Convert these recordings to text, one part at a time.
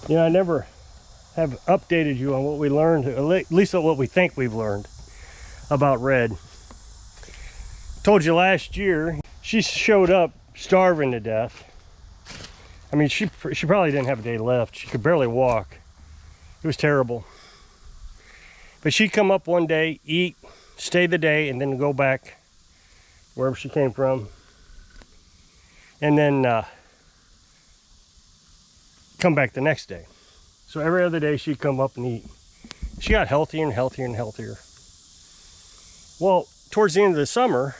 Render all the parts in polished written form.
You know, I never have updated you on what we learned, at least on what we think we've learned about Red. Told you last year, she showed up starving to death. I mean, she probably didn't have a day left. She could barely walk. It was terrible. But she'd come up one day, eat, stay the day, and then go back wherever she came from. And then come back the next day. So every other day she'd come up and eat. She got healthier and healthier and healthier. Well, towards the end of the summer,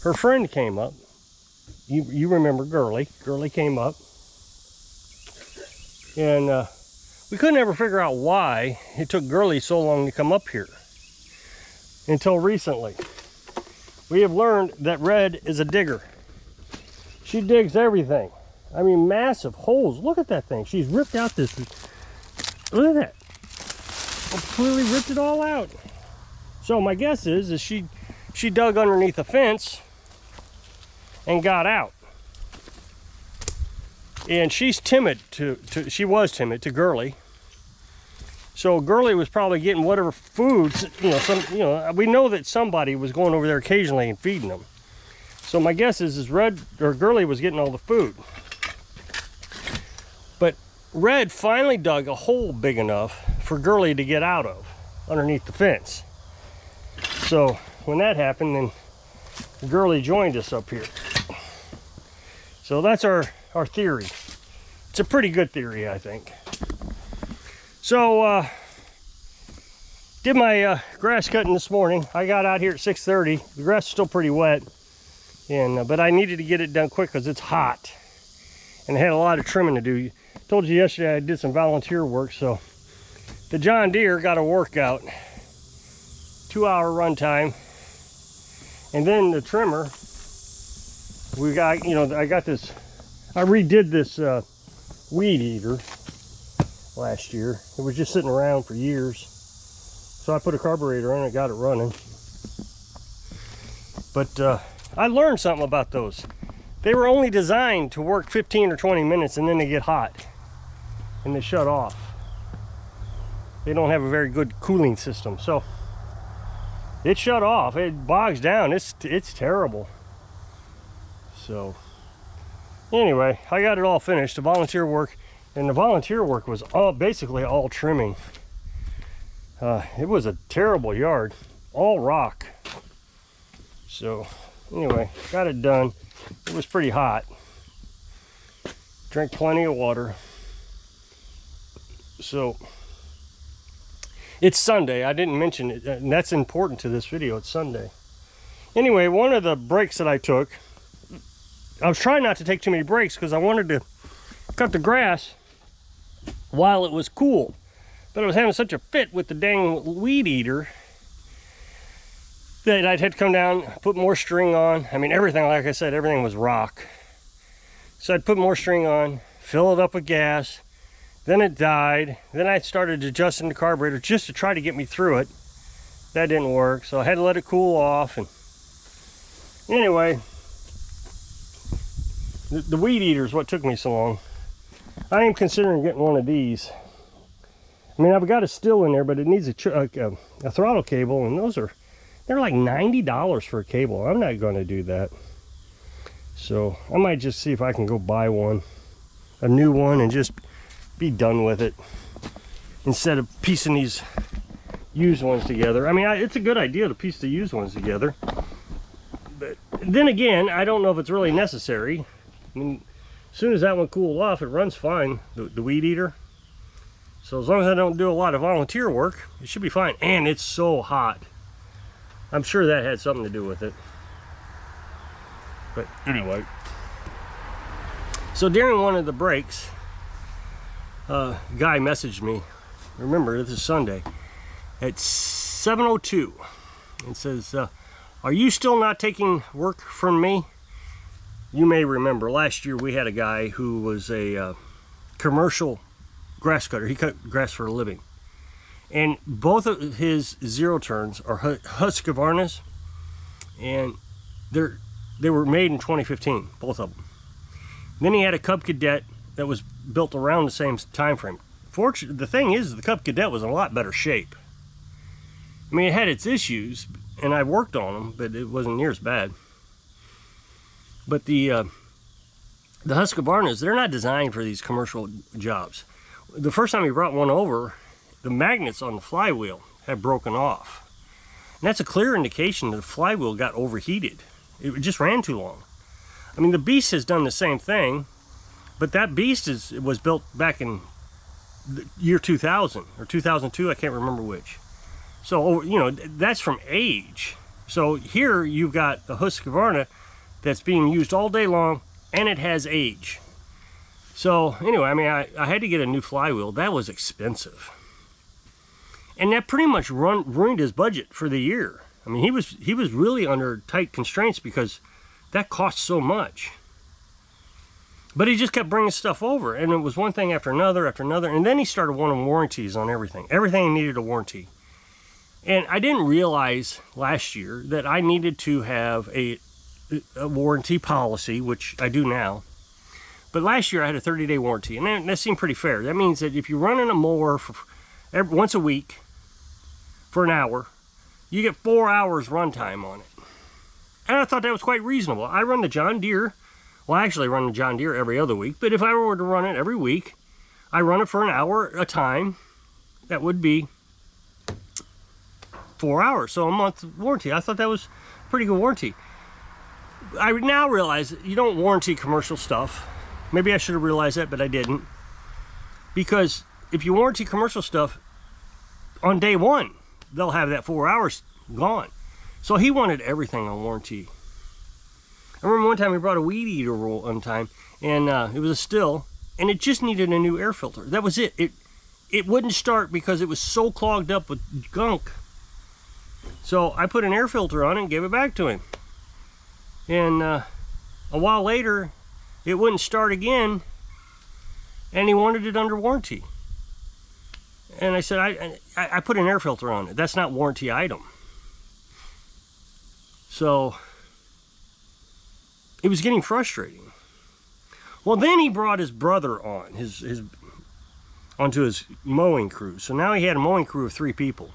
her friend came up. You remember Girly. Girly came up. And we couldn't ever figure out why it took Girly so long to come up here. Until recently. We have learned that Red is a digger. She digs everything. I mean, massive holes. Look at that thing. She's ripped out this. Look at that. Completely ripped it all out. So my guess is she dug underneath a fence and got out. And she's timid she was timid to Girly. So Girly was probably getting whatever foods, we know that somebody was going over there occasionally and feeding them. So my guess is Girly was getting all the food. But Red finally dug a hole big enough for Girly to get out of underneath the fence. So when that happened, then Girly joined us up here. So that's our theory. It's a pretty good theory, I think. So did my grass cutting this morning. I got out here at 6:30. The grass is still pretty wet, and but I needed to get it done quick because it's hot, and I had a lot of trimming to do. Told you yesterday I did some volunteer work, so the John Deere got a workout, 2-hour run time, and then the trimmer. We got, I redid this weed eater last year. It was just sitting around for years, so I put a carburetor in it, got it running. But I learned something about those. They were only designed to work 15 or 20 minutes, and then they get hot and they shut off. They don't have a very good cooling system, so it shut off. It bogs down. It's terrible. So anyway, I got it all finished, the volunteer work, and the volunteer work was basically all trimming. It was a terrible yard, all rock. So anyway, got it done. It was pretty hot. Drank plenty of water. So it's Sunday. I didn't mention it, and that's important to this video. It's Sunday. Anyway, one of the breaks that I took, I was trying not to take too many breaks because I wanted to cut the grass while it was cool. But I was having such a fit with the dang weed eater that I'd had to come down, put more string on. I mean, everything, like I said, everything was rock. So I'd put more string on, fill it up with gas. Then it died. Then I started adjusting the carburetor just to try to get me through it. That didn't work, so I had to let it cool off. And anyway, the weed eater is what took me so long. I am considering getting one of these. I mean, I've got a still in there, but it needs a throttle cable, and they're like $90 for a cable. I'm not going to do that. So I might just see if I can go buy one, a new one, and just be done with it instead of piecing these used ones together. I mean, it's a good idea to piece the used ones together, but then again, I don't know if it's really necessary. I mean, as soon as that one cools off, it runs fine, the weed eater. So as long as I don't do a lot of volunteer work, it should be fine. And it's so hot. I'm sure that had something to do with it. But anyway, so during one of the breaks, a guy messaged me. Remember, this is Sunday at 7:02. It says, "Are you still not taking work from me?" You may remember last year we had a guy who was a commercial grass cutter. He cut grass for a living, and both of his zero turns are Husqvarnas, and they were made in 2015, both of them. Then he had a Cub Cadet that was built around the same time frame. Fortunately, the thing is, the Cub Cadet was in a lot better shape. I mean, it had its issues, and I worked on them, but it wasn't near as bad. But the Husqvarnas, they're not designed for these commercial jobs. The first time we brought one over, the magnets on the flywheel had broken off. And that's a clear indication that the flywheel got overheated. It just ran too long. I mean, the Beast has done the same thing, but that Beast was built back in the year 2000 or 2002, I can't remember which. So, you know, that's from age. So here you've got a Husqvarna that's being used all day long, and it has age. So anyway, I mean, I had to get a new flywheel. That was expensive. And that pretty much ruined his budget for the year. I mean, he was really under tight constraints because that cost so much. But he just kept bringing stuff over, and it was one thing after another, and then he started wanting warranties on everything. Everything needed a warranty. And I didn't realize last year that I needed to have a warranty policy, which I do now. But last year I had a 30-day warranty, and that seemed pretty fair. That means that if you're running a mower once a week for an hour, you get 4 hours runtime on it. And I thought that was quite reasonable. I run the John Deere. Well, actually I run the John Deere every other week, but if I were to run it every week, I run it for an hour a time. That would be 4 hours, so a month warranty. I thought that was a pretty good warranty. I now realize that you don't warranty commercial stuff. Maybe I should have realized that, but I didn't. Because if you warranty commercial stuff, on day one, they'll have that 4 hours gone. So he wanted everything on warranty. I remember one time we brought a weed eater one time, and it was a still, and it just needed a new air filter. That was it. It wouldn't start because it was so clogged up with gunk. So I put an air filter on it and gave it back to him. And a while later, it wouldn't start again, and he wanted it under warranty. And I said, I put an air filter on it. That's not warranty item. So it was getting frustrating. Well, then he brought his brother on, onto his mowing crew. So now he had a mowing crew of 3 people.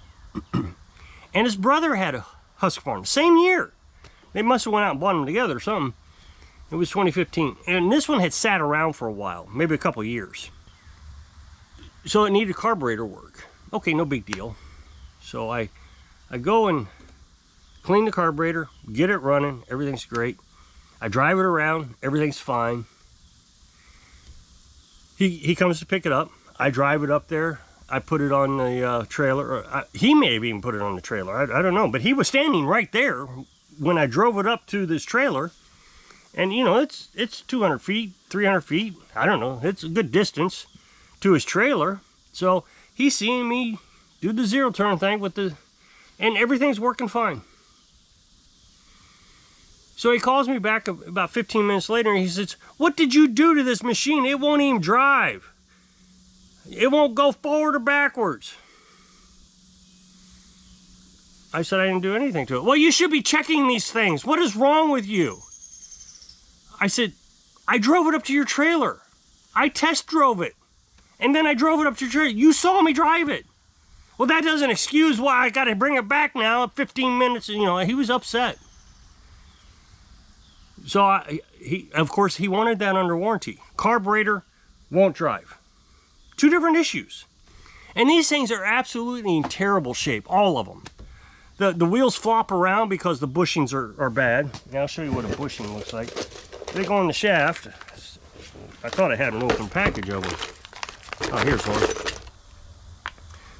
And his brother had a Husqvarna, same year. They must have went out and bought them together or something. It was 2015. And this one had sat around for a while, maybe a couple years. So it needed carburetor work. Okay, no big deal. So I go and clean the carburetor, get it running, everything's great. I drive it around, everything's fine. He comes to pick it up. I drive it up there. I put it on the trailer. He may have even put it on the trailer. I don't know. But he was standing right there when I drove it up to this trailer. And, you know, it's 200 feet, 300 feet. I don't know. It's a good distance to his trailer. So he's seeing me do the zero turn thing and everything's working fine. So he calls me back about 15 minutes later and he says, "What did you do to this machine? It won't even drive. It won't go forward or backwards." I said, "I didn't do anything to it." "Well, you should be checking these things. What is wrong with you?" I said, "I drove it up to your trailer. I test drove it. And then I drove it up to your trailer. You saw me drive it." "Well, that doesn't excuse why I got to bring it back now. 15 minutes, you know," he was upset. So of course, he wanted that under warranty. Carburetor won't drive. 2 different issues. And these things are absolutely in terrible shape, all of them. The wheels flop around because the bushings are bad. Now I'll show you what a bushing looks like. They go on the shaft. I thought I had an open package of them. Oh, here's one.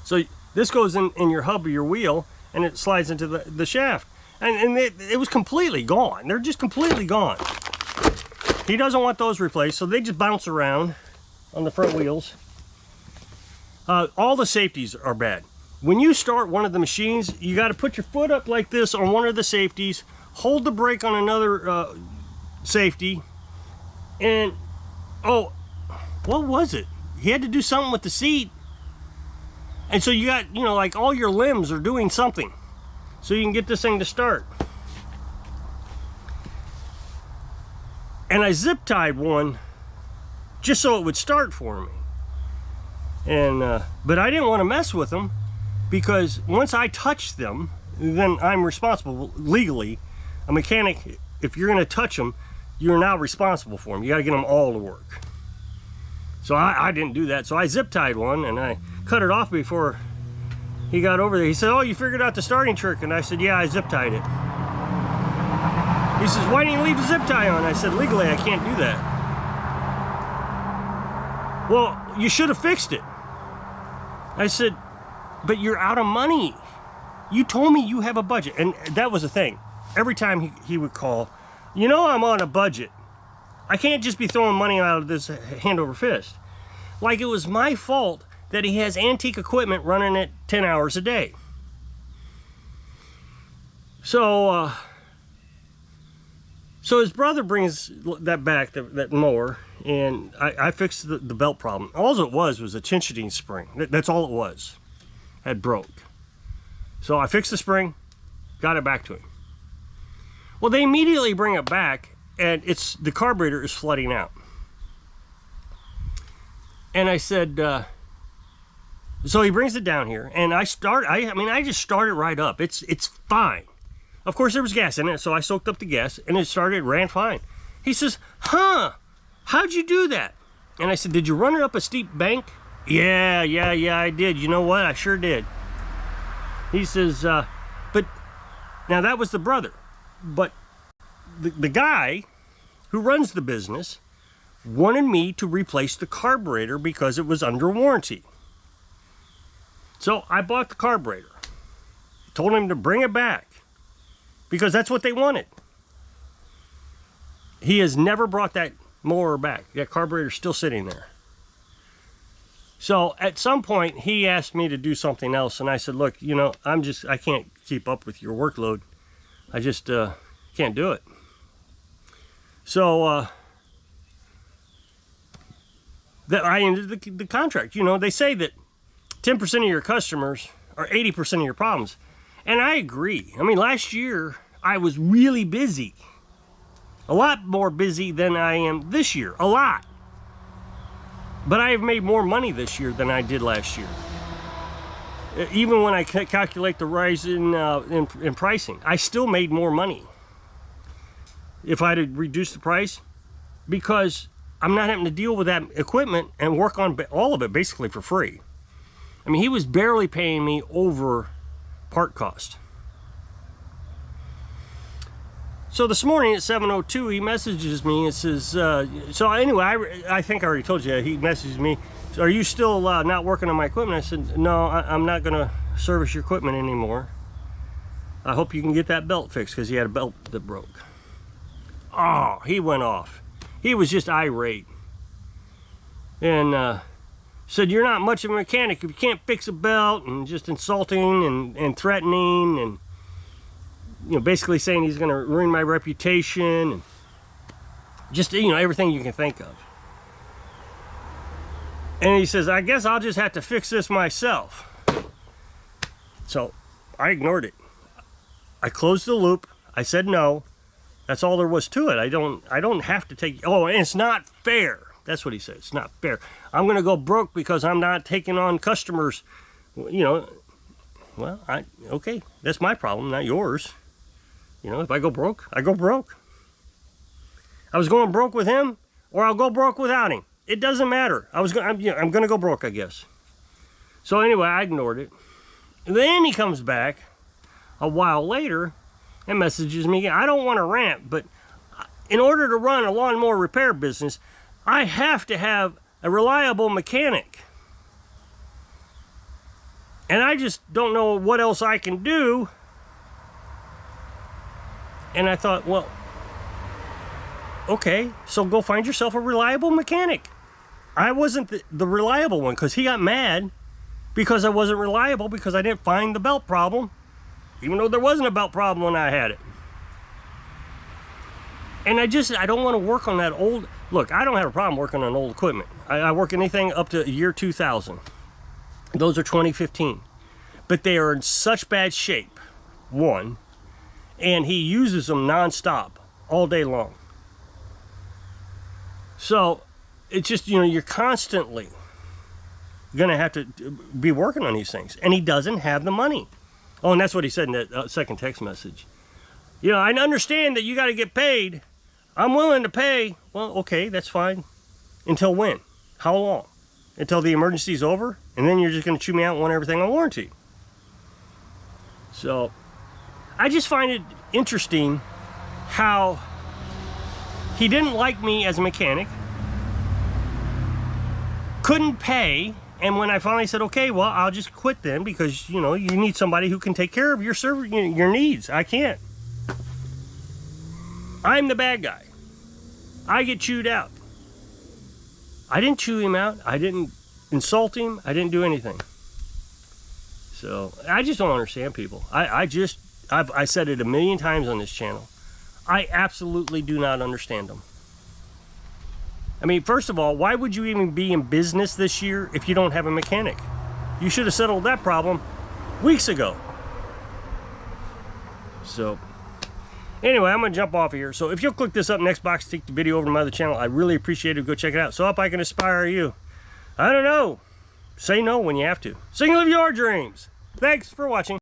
So this goes in your hub of your wheel, and it slides into the shaft. And it was completely gone. They're just completely gone. He doesn't want those replaced, so they just bounce around on the front wheels. All the safeties are bad. When you start one of the machines, you got to put your foot up like this on one of the safeties, hold the brake on another safety, and oh, what was it? He had to do something with the seat. And so you got, you know, like all your limbs are doing something so you can get this thing to start. And I zip tied one just so it would start for me. And but I didn't want to mess with them, because once I touch them, then I'm responsible legally. A mechanic, if you're going to touch them, you're now responsible for them. You got to get them all to work. So I didn't do that. So I zip tied one and I cut it off before he got over there. He said, "Oh, you figured out the starting trick?" And I said, "Yeah, I zip tied it." He says, "Why didn't you leave the zip tie on?" I said, "Legally, I can't do that." "Well, you should have fixed it." I said, "But you're out of money. You told me you have a budget." And that was the thing. Every time he would call, "You know I'm on a budget. I can't just be throwing money out of this hand over fist." Like it was my fault that he has antique equipment running at 10 hours a day. So his brother brings that back, that mower, and I fixed the belt problem. All it was a tensioning spring. That's all it was. Had broke. So I fixed the spring, got it back to him. Well, they immediately bring it back, and the carburetor is flooding out. And I said, so he brings it down here, and I just start it right up. It's fine. Of course, there was gas in it, so I soaked up the gas, and it ran fine. He says, "Huh, how'd you do that?" And I said, "Did you run it up a steep bank?" Yeah, I did. You know what? I sure did." He says, but now that was the brother. But the guy who runs the business wanted me to replace the carburetor because it was under warranty. So I bought the carburetor. Told him to bring it back because that's what they wanted. He has never brought that mower back. That carburetor's still sitting there. So at some point he asked me to do something else, and I said, "Look, you know, I can't keep up with your workload. I just can't do it." So that I ended the contract. You know, they say that 10% of your customers are 80% of your problems. And I agree. I mean, last year I was really busy. A lot more busy than I am this year. A lot. But I have made more money this year than I did last year. Even when I calculate the rise in pricing, I still made more money if I had reduced the price, because I'm not having to deal with that equipment and work on all of it basically for free. I mean, he was barely paying me over part cost. So this morning at 7:02, he messages me and says, so anyway, I think I already told you, he messaged me, "So are you still not working on my equipment?" I said, "No, I'm not going to service your equipment anymore. I hope you can get that belt fixed," because he had a belt that broke. Oh, he went off. He was just irate. And said, "You're not much of a mechanic if you can't fix a belt," and just insulting and threatening, and you know, basically saying he's going to ruin my reputation, and just, you know, everything you can think of. And he says, "I guess I'll just have to fix this myself." So I ignored it. I closed the loop. I said no. That's all there was to it. I don't have to take. Oh, and it's not fair. That's what he said. It's not fair. I'm going to go broke because I'm not taking on customers. You know, well, okay, that's my problem, not yours. You know, if I go broke, I go broke. I was going broke with him, or I'll go broke without him. It doesn't matter. I'm going to go broke, I guess. So anyway, I ignored it. Then he comes back a while later and messages me again. I don't want to rant, but in order to run a lawnmower repair business, I have to have a reliable mechanic. And I just don't know what else I can do. And I thought, well, okay, so go find yourself a reliable mechanic. I wasn't the reliable one, because he got mad because I wasn't reliable, because I didn't find the belt problem, even though there wasn't a belt problem when I had it. And I don't want to work on that old. Look, I don't have a problem working on old equipment. I work anything up to year 2000. Those are 2015. But they are in such bad shape, one, and he uses them nonstop all day long. So it's just, you know, you're constantly going to have to be working on these things. And he doesn't have the money. Oh, and that's what he said in that second text message. You know, I understand that you got to get paid. I'm willing to pay. Well, okay, that's fine. Until when? How long? Until the emergency's over? And then you're just going to chew me out and want everything on warranty. So, I just find it interesting how he didn't like me as a mechanic, couldn't pay, and when I finally said, okay, well, I'll just quit then, because, you know, you need somebody who can take care of your needs. I can't. I'm the bad guy. I get chewed out. I didn't chew him out. I didn't insult him. I didn't do anything. So, I just don't understand people. I said it a million times on this channel. I absolutely do not understand them. I mean, first of all, why would you even be in business this year if you don't have a mechanic? You should have settled that problem weeks ago. So, anyway, I'm going to jump off of here. So, if you'll click this up next box, take the video over to my other channel, I really appreciate it. Go check it out. So, I hope I can inspire you. I don't know. Say no when you have to. Sing, live your dreams. Thanks for watching.